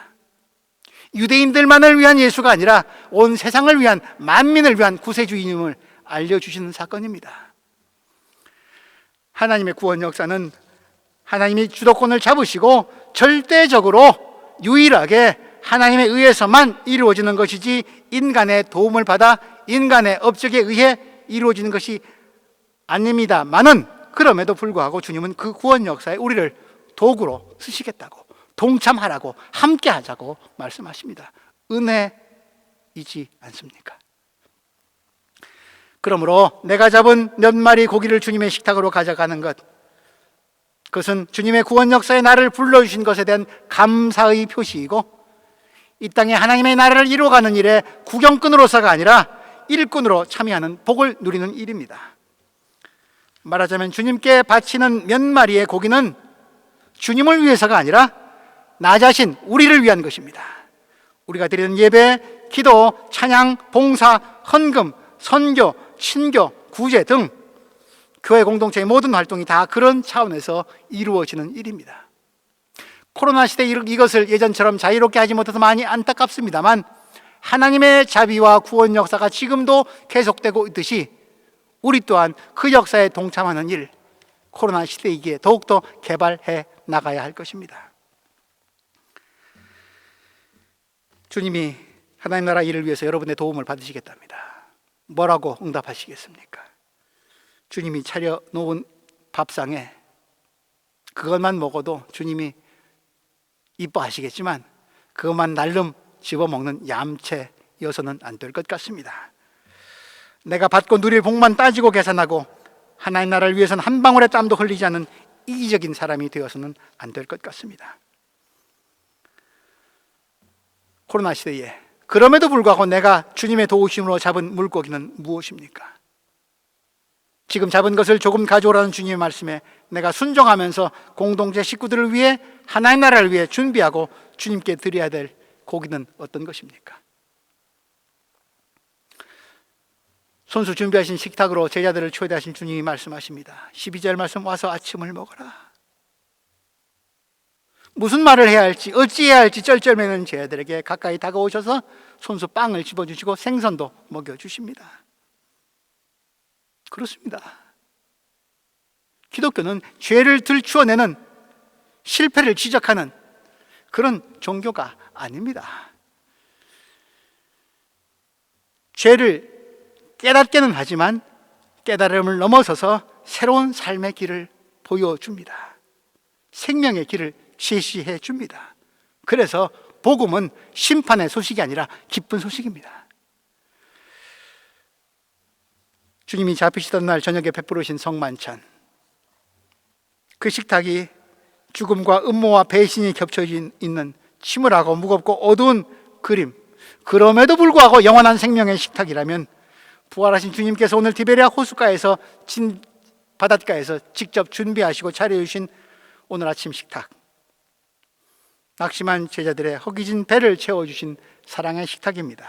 유대인들만을 위한 예수가 아니라 온 세상을 위한, 만민을 위한 구세주님을 알려주시는 사건입니다. 하나님의 구원 역사는 하나님이 주도권을 잡으시고 절대적으로 유일하게 하나님에 의해서만 이루어지는 것이지 인간의 도움을 받아 인간의 업적에 의해 이루어지는 것이 아닙니다만은, 그럼에도 불구하고 주님은 그 구원 역사에 우리를 도구로 쓰시겠다고, 동참하라고, 함께 하자고 말씀하십니다. 은혜이지 않습니까? 그러므로 내가 잡은 몇 마리 고기를 주님의 식탁으로 가져가는 것, 그것은 주님의 구원 역사에 나를 불러주신 것에 대한 감사의 표시이고, 이 땅에 하나님의 나라를 이루어가는 일에 구경꾼으로서가 아니라 일꾼으로 참여하는 복을 누리는 일입니다. 말하자면 주님께 바치는 몇 마리의 고기는 주님을 위해서가 아니라 나 자신, 우리를 위한 것입니다. 우리가 드리는 예배, 기도, 찬양, 봉사, 헌금, 선교, 친교, 구제 등 교회 공동체의 모든 활동이 다 그런 차원에서 이루어지는 일입니다. 코로나 시대 이것을 예전처럼 자유롭게 하지 못해서 많이 안타깝습니다만, 하나님의 자비와 구원 역사가 지금도 계속되고 있듯이 우리 또한 그 역사에 동참하는 일, 코로나 시대이기에 더욱더 개발해 나가야 할 것입니다. 주님이 하나님 나라 일을 위해서 여러분의 도움을 받으시겠답니다. 뭐라고 응답하시겠습니까? 주님이 차려놓은 밥상에 그것만 먹어도 주님이 이뻐하시겠지만 그것만 날름 집어먹는 얌체여서는 안 될 것 같습니다. 내가 받고 누릴 복만 따지고 계산하고 하나님 나라를 위해서는 한 방울의 땀도 흘리지 않는 이기적인 사람이 되어서는 안 될 것 같습니다. 코로나 시대에 그럼에도 불구하고 내가 주님의 도우심으로 잡은 물고기는 무엇입니까? 지금 잡은 것을 조금 가져오라는 주님의 말씀에 내가 순종하면서 공동체 식구들을 위해 하나님 나라를 위해 준비하고 주님께 드려야 될 고기는 어떤 것입니까? 손수 준비하신 식탁으로 제자들을 초대하신 주님이 말씀하십니다. 12절 말씀, 와서 아침을 먹어라. 무슨 말을 해야 할지 어찌해야 할지 쩔쩔매는 제자들에게 가까이 다가오셔서 손수 빵을 집어주시고 생선도 먹여주십니다. 그렇습니다. 기독교는 죄를 들추어내는, 실패를 지적하는 그런 종교가 아닙니다. 죄를 깨닫게는 하지만 깨달음을 넘어서서 새로운 삶의 길을 보여줍니다. 생명의 길을 제시해 줍니다. 그래서 복음은 심판의 소식이 아니라 기쁜 소식입니다. 주님이 잡히시던 날 저녁에 베푸르신 성만찬, 그 식탁이 죽음과 음모와 배신이 겹쳐 있는 침울하고 무겁고 어두운 그림, 그럼에도 불구하고 영원한 생명의 식탁이라면 부활하신 주님께서 오늘 디베랴 호숫가에서 바닷가에서 직접 준비하시고 차려주신 오늘 아침 식탁, 낙심한 제자들의 허기진 배를 채워주신 사랑의 식탁입니다.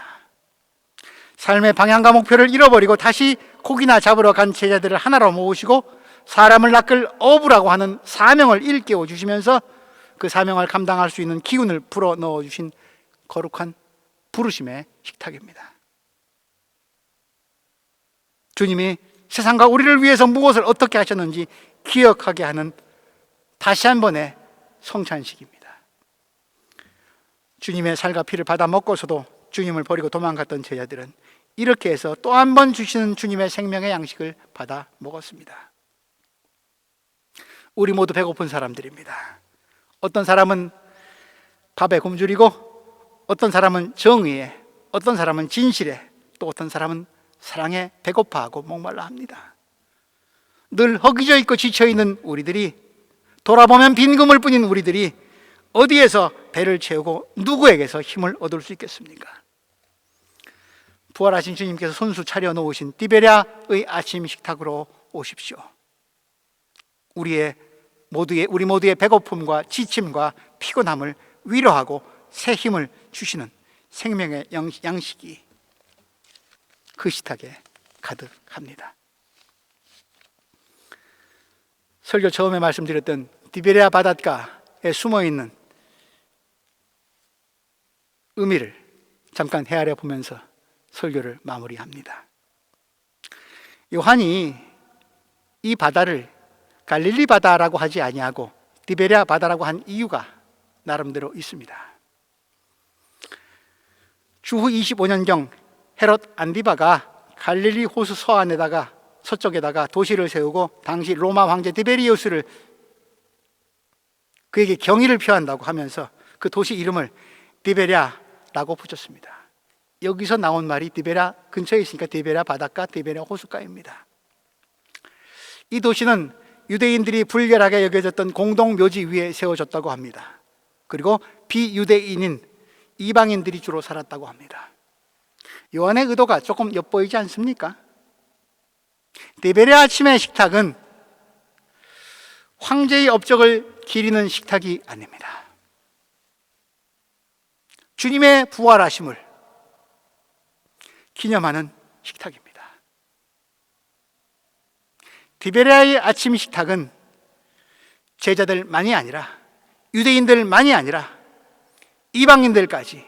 삶의 방향과 목표를 잃어버리고 다시 고기나 잡으러 간 제자들을 하나로 모으시고 사람을 낚을 어부라고 하는 사명을 일깨워 주시면서 그 사명을 감당할 수 있는 기운을 불어 넣어 주신 거룩한 부르심의 식탁입니다. 주님이 세상과 우리를 위해서 무엇을 어떻게 하셨는지 기억하게 하는 다시 한 번의 성찬식입니다. 주님의 살과 피를 받아 먹고서도 주님을 버리고 도망갔던 제자들은 이렇게 해서 또 한 번 주시는 주님의 생명의 양식을 받아 먹었습니다. 우리 모두 배고픈 사람들입니다. 어떤 사람은 밥에 굶주리고, 어떤 사람은 정의에, 어떤 사람은 진실에, 또 어떤 사람은 사랑에 배고파하고 목말라 합니다. 늘 허기져 있고 지쳐 있는 우리들이, 돌아보면 빈 그물뿐인 우리들이 어디에서 배를 채우고 누구에게서 힘을 얻을 수 있겠습니까? 부활하신 주님께서 손수 차려 놓으신 디베랴의 아침 식탁으로 오십시오. 우리 모두의 배고픔과 지침과 피곤함을 위로하고 새 힘을 주시는 생명의 양식이 그 식탁에 가득합니다. 설교 처음에 말씀드렸던 디베랴 바닷가에 숨어있는 의미를 잠깐 헤아려 보면서 설교를 마무리합니다. 요한이 이 바다를 갈릴리 바다라고 하지 아니하고 디베랴 바다라고 한 이유가 나름대로 있습니다. 주후 25년경 헤롯 안디바가 갈릴리 호수 서쪽에다가 도시를 세우고 당시 로마 황제 디베리우스를 그에게 경의를 표한다고 하면서 그 도시 이름을 디베랴라고 붙였습니다. 여기서 나온 말이 디베랴 근처에 있으니까 디베랴 바닷가, 디베랴 호숫가입니다. 이 도시는 유대인들이 불결하게 여겨졌던 공동묘지 위에 세워졌다고 합니다. 그리고 비유대인인 이방인들이 주로 살았다고 합니다. 요한의 의도가 조금 엿보이지 않습니까? 디베랴 아침의 식탁은 황제의 업적을 기리는 식탁이 아닙니다. 주님의 부활하심을 기념하는 식탁입니다. 디베랴의 아침 식탁은 제자들만이 아니라 유대인들만이 아니라 이방인들까지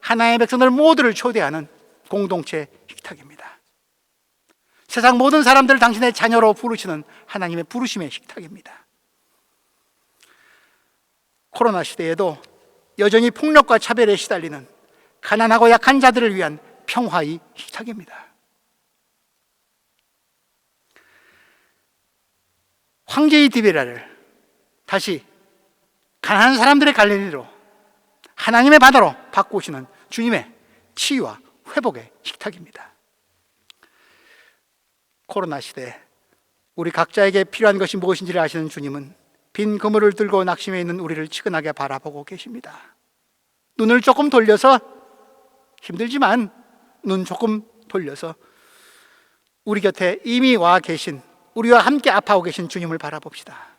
하나님의 백성들 모두를 초대하는 공동체 식탁입니다. 세상 모든 사람들을 당신의 자녀로 부르시는 하나님의 부르심의 식탁입니다. 코로나 시대에도 여전히 폭력과 차별에 시달리는 가난하고 약한 자들을 위한 평화의 식탁입니다. 황제의 디베라를 다시 가난한 사람들의 갈릴리로 하나님의 바다로 바꾸시는 주님의 치유와 회복의 식탁입니다. 코로나 시대 우리 각자에게 필요한 것이 무엇인지를 아시는 주님은 빈 그물을 들고 낙심해 있는 우리를 치근하게 바라보고 계십니다. 눈을 조금 돌려서, 힘들지만 눈 조금 돌려서 우리 곁에 이미 와 계신, 우리와 함께 아파하고 계신 주님을 바라봅시다.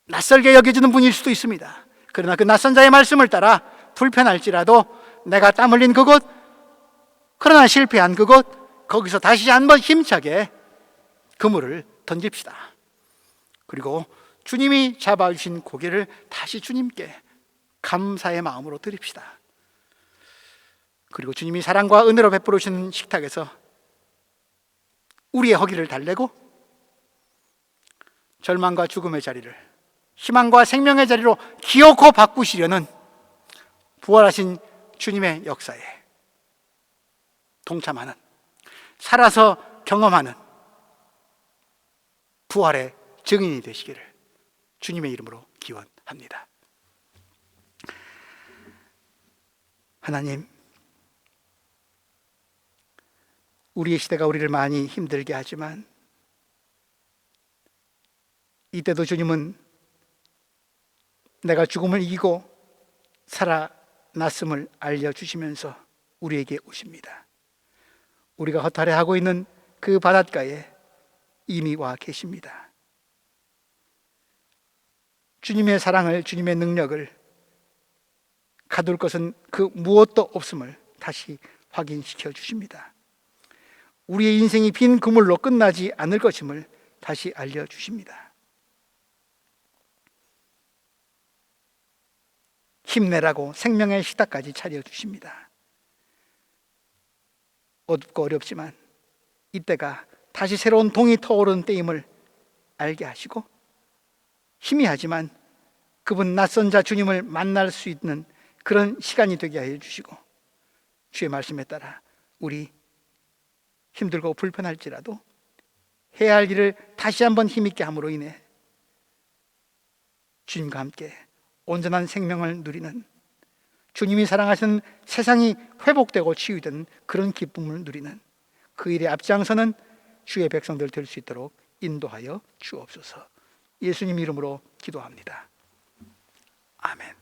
낯설게 여겨지는 분일 수도 있습니다. 그러나 그 낯선 자의 말씀을 따라 불편할지라도 내가 땀 흘린 그곳, 그러나 실패한 그곳, 거기서 다시 한번 힘차게 그물을 던집시다. 그리고 주님이 잡아주신 고개를 다시 주님께 감사의 마음으로 드립시다. 그리고 주님이 사랑과 은혜로 베풀어 주신 식탁에서 우리의 허기를 달래고 절망과 죽음의 자리를 희망과 생명의 자리로 기어코 바꾸시려는 부활하신 주님의 역사에 동참하는, 살아서 경험하는 부활의 증인이 되시기를 주님의 이름으로 기원합니다. 하나님, 우리의 시대가 우리를 많이 힘들게 하지만 이때도 주님은 내가 죽음을 이기고 살아났음을 알려주시면서 우리에게 오십니다. 우리가 허탈해하고 있는 그 바닷가에 이미 와 계십니다. 주님의 사랑을, 주님의 능력을 가둘 것은 그 무엇도 없음을 다시 확인시켜 주십니다. 우리의 인생이 빈 그물로 끝나지 않을 것임을 다시 알려주십니다. 힘내라고 생명의 식탁까지 차려주십니다. 어둡고 어렵지만 이때가 다시 새로운 동이 터오르는 때임을 알게 하시고, 희미하지만 그분 낯선 자 주님을 만날 수 있는 그런 시간이 되게 하여 주시고, 주의 말씀에 따라 우리 힘들고 불편할지라도 해야 할 일을 다시 한번 힘있게 함으로 인해 주님과 함께 온전한 생명을 누리는, 주님이 사랑하시는 세상이 회복되고 치유되는 그런 기쁨을 누리는 그 일에 앞장서는 주의 백성들 될 수 있도록 인도하여 주옵소서. 예수님 이름으로 기도합니다. 아멘.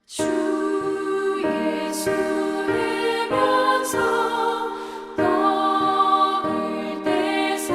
주 예수 내면서 떡을 떼사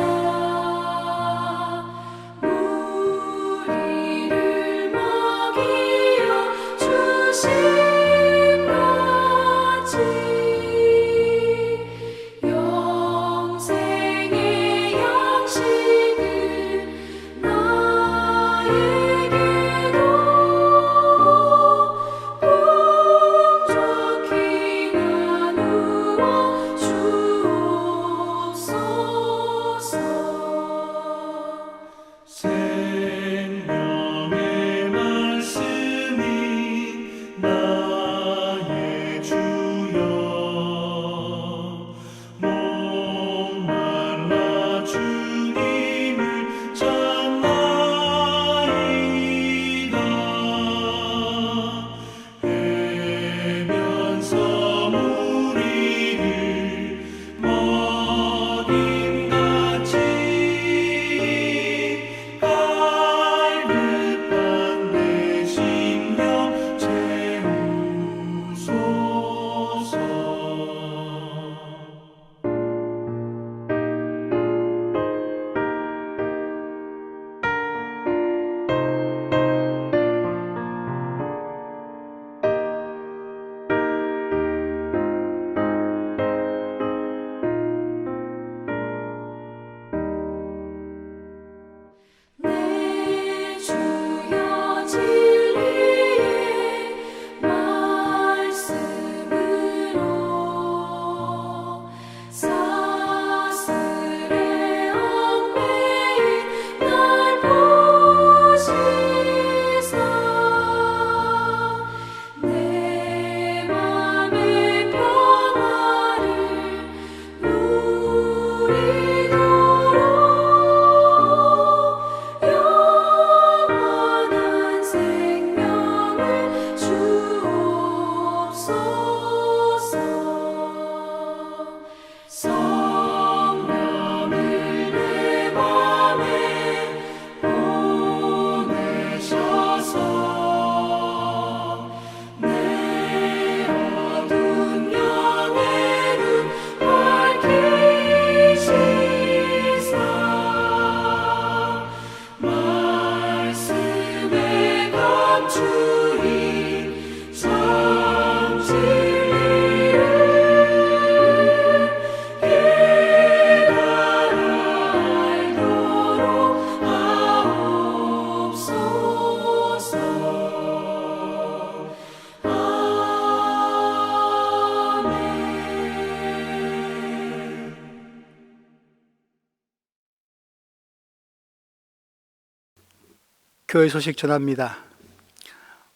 교회 소식 전합니다.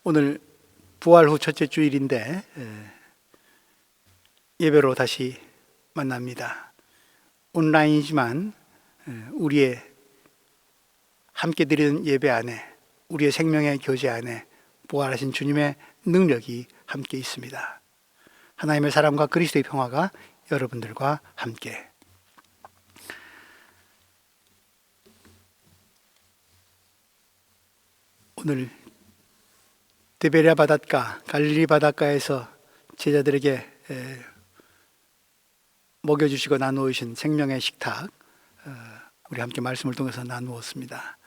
오늘 부활 후 첫째 주일인데 예배로 다시 만납니다. 온라인이지만 우리의 함께 드리는 예배 안에, 우리의 생명의 교제 안에 부활하신 주님의 능력이 함께 있습니다. 하나님의 사랑과 그리스도의 평화가 여러분들과 함께. 오늘 디베랴 바닷가, 갈릴리 바닷가에서 제자들에게 먹여주시고 나누신 생명의 식탁, 우리 함께 말씀을 통해서 나누었습니다.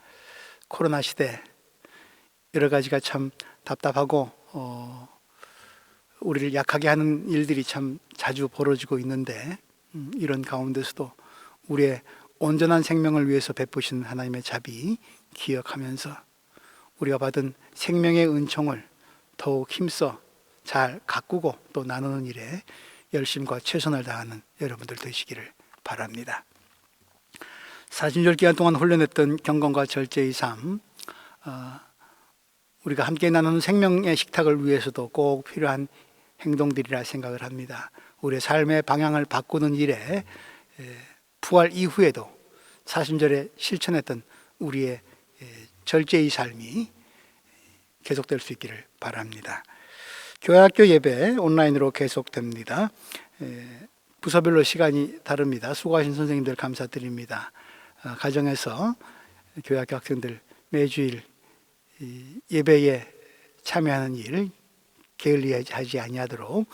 코로나 시대 여러 가지가 참 답답하고 우리를 약하게 하는 일들이 참 자주 벌어지고 있는데, 이런 가운데서도 우리의 온전한 생명을 위해서 베푸신 하나님의 자비 기억하면서 우리가 받은 생명의 은총을 더욱 힘써 잘 가꾸고 또 나누는 일에 열심과 최선을 다하는 여러분들 되시기를 바랍니다. 사순절 기간 동안 훈련했던 경건과 절제의 삶, 우리가 함께 나누는 생명의 식탁을 위해서도 꼭 필요한 행동들이라 생각을 합니다. 우리의 삶의 방향을 바꾸는 일에 부활 이후에도 사순절에 실천했던 우리의 절제의 삶이 계속될 수 있기를 바랍니다. 교회학교 예배 온라인으로 계속됩니다. 부서별로 시간이 다릅니다. 수고하신 선생님들 감사드립니다. 가정에서 교회학교 학생들 매주일 예배에 참여하는 일 게을리하지 아니하도록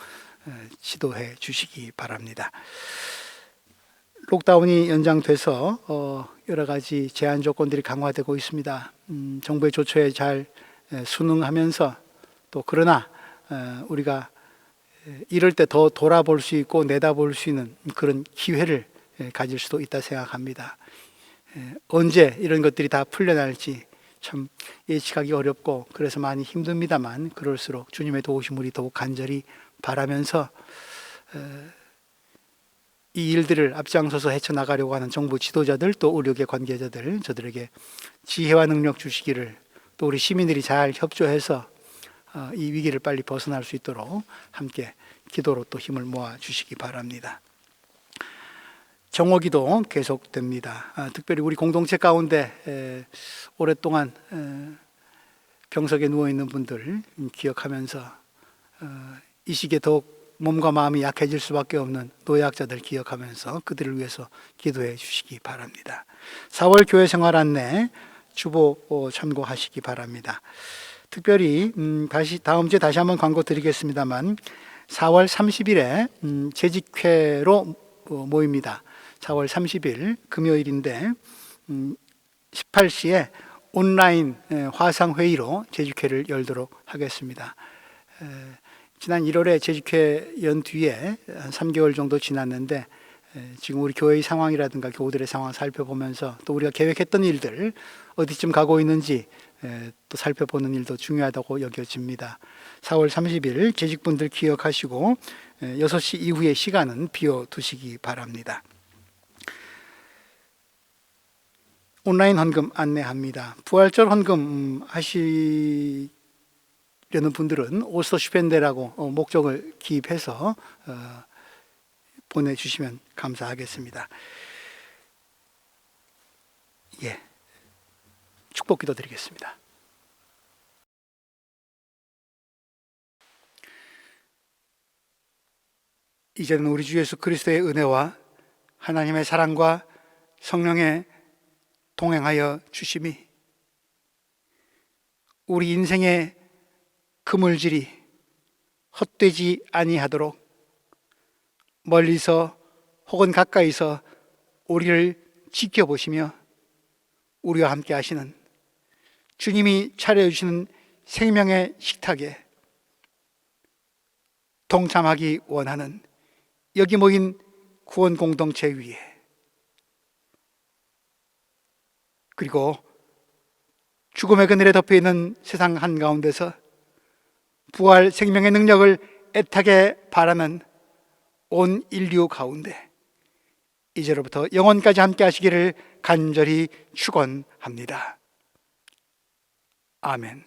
지도해 주시기 바랍니다. 록다운이 연장돼서 여러 가지 제한 조건들이 강화되고 있습니다. 정부의 조처에 잘 순응하면서, 또 그러나 우리가 이럴 때 더 돌아볼 수 있고 내다볼 수 있는 그런 기회를 가질 수도 있다 생각합니다. 언제 이런 것들이 다 풀려날지 참 예측하기 어렵고 그래서 많이 힘듭니다만, 그럴수록 주님의 도우심을 우리 더욱 간절히 바라면서 이 일들을 앞장서서 헤쳐나가려고 하는 정부 지도자들, 또 의료계 관계자들, 저들에게 지혜와 능력 주시기를, 또 우리 시민들이 잘 협조해서 이 위기를 빨리 벗어날 수 있도록 함께 기도로 또 힘을 모아 주시기 바랍니다. 정오기도 계속됩니다. 특별히 우리 공동체 가운데 오랫동안 병석에 누워있는 분들 기억하면서 이 시기에 더욱 몸과 마음이 약해질 수밖에 없는 노약자들 기억하면서 그들을 위해서 기도해 주시기 바랍니다. 4월 교회 생활 안내 주보 참고하시기 바랍니다. 특별히 다음 주에 다시 한번 광고 드리겠습니다만 4월 30일에 재직회로 모입니다. 4월 30일 금요일인데 18시에 온라인 화상회의로 재직회를 열도록 하겠습니다. 지난 1월에 재직회 연 뒤에 한 3개월 정도 지났는데 지금 우리 교회의 상황이라든가 교우들의 상황 살펴보면서 또 우리가 계획했던 일들 어디쯤 가고 있는지 또 살펴보는 일도 중요하다고 여겨집니다. 4월 30일 재직분들 기억하시고 6시 이후의 시간은 비워두시기 바랍니다. 온라인 헌금 안내합니다. 부활절 헌금 하시려는 분들은 오스터슈펜데라고 목적을 기입해서 보내주시면 감사하겠습니다. 축복 기도 드리겠습니다. 이제는 우리 주 예수 그리스도의 은혜와 하나님의 사랑과 성령의 동행하여 주심이 우리 인생의 그물질이 헛되지 아니하도록 멀리서 혹은 가까이서 우리를 지켜보시며 우리와 함께 하시는 주님이 차려주시는 생명의 식탁에 동참하기 원하는 여기 모인 구원 공동체 위에, 그리고 죽음의 그늘에 덮여있는 세상 한가운데서 부활 생명의 능력을 애타게 바라는 온 인류 가운데 이제로부터 영원까지 함께 하시기를 간절히 축원합니다. 아멘.